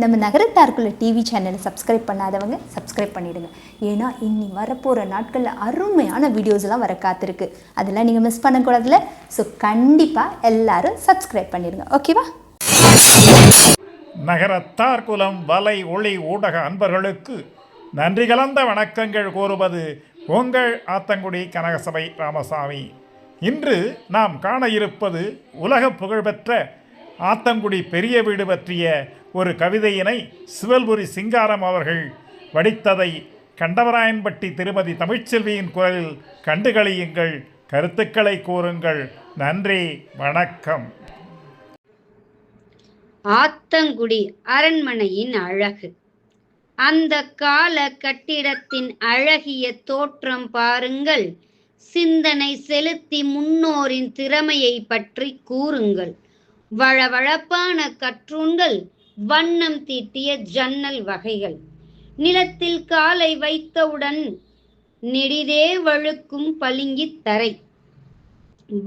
நம்ம நகரத்தாருக்குள்ள டிவி சேனலை சப்ஸ்கிரைப் பண்ணாதவங்க சப்ஸ்கிரைப் பண்ணிவிடுங்க. ஏன்னா இன்னி வரப்போகிற நாட்களில் அருமையான வீடியோஸ்லாம் வர காத்திருக்கு. அதெல்லாம் நீங்கள் மிஸ் பண்ணக்கூடாதுல. ஸோ கண்டிப்பாக எல்லாரும் சப்ஸ்கிரைப் பண்ணிடுங்க. ஓகேவா? நகரத்தார் குலம் வலை ஒளி ஊடக அன்பர்களுக்கு நன்றி கலந்த வணக்கங்கள் கூறுவது உங்கள் ஆத்தங்குடி கனகசபை ராமசாமி. இன்று நாம் காண இருப்பது உலக புகழ்பெற்ற ஆத்தங்குடி பெரிய வீடு பற்றிய ஒரு கவிதையினை சிவல்புரி சிங்காரம் அவர்கள் வடித்ததை கண்டவராயன்பட்டி திருமதி தமிழ்ச்செல்வியின் குரலில் கண்டுகளியுங்கள், கருத்துக்களை கூறுங்கள். நன்றி, வணக்கம். ஆத்தங்குடி அரண்மனையின் அழகு. அந்த கால கட்டிடத்தின் அழகிய தோற்றம் பாருங்கள். சிந்தனை செலுத்தி முன்னோரின் திறமையை பற்றி கூறுங்கள். வழவழப்பான கற்றூண்கள், வண்ணம் தீட்டிய ஜன்னல் வகைகள், நிலத்தில் காலை வைத்தவுடன் நெடிதே வழுக்கும் பளிங்கி தரை,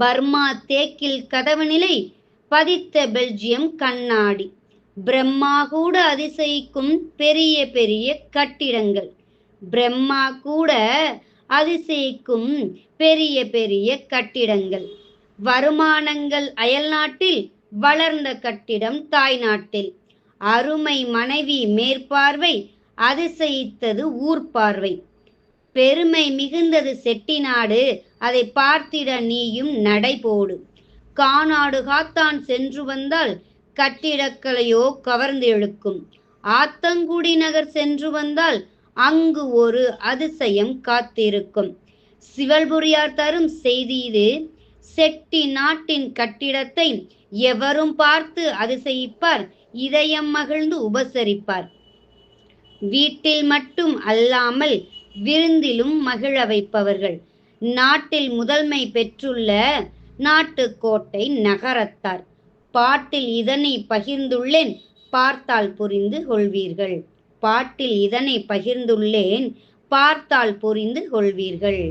பர்மா தேக்கில் கதவு நிலை பதித்த பெல்ஜியம் கண்ணாடி, பிரம்மா கூட அதிசயிக்கும் பெரிய பெரிய கட்டிடங்கள், பிரம்மா கூட அதிசயிக்கும் பெரிய பெரிய கட்டிடங்கள், வருமானங்கள் அயல்நாட்டில், வளர்ந்த கட்டிடம் தாய்நாட்டில், அருமை மனைவி மேற்பார்வை, அதிசயித்தது ஊர்பார்வை, பெருமை மிகுந்தது செட்டிநாடு, அதை பார்த்திட நீயும் நடைபோடு, காநாடு காத்தான் சென்று வந்தால் கட்டிடக்கலையோ கவர்ந்து இழுக்கும், ஆத்தங்குடி நகர் சென்று வந்தால் அங்கு ஒரு அதிசயம் காத்திருக்கும். சிவல்புரியார் தரும் செய்தி இது. செட்டி நாட்டின் கட்டிடத்தை எவரும் பார்த்து அதிசயிப்பார், இதயம் மகிழ்ந்து உபசரிப்பார். வீட்டில் மட்டும் அல்லாமல் விருந்திலும் மகிழ வைப்பவர்கள். நாட்டில் முதன்மை பெற்றுள்ள நாட்டுக்கோட்டை நகரத்தார். பாட்டில் இதனை பகிர்ந்துள்ளேன், பார்த்தால் புரிந்து கொள்வீர்கள். பாட்டில் இதனை பகிர்ந்துள்ளேன், பார்த்தால் புரிந்து கொள்வீர்கள்.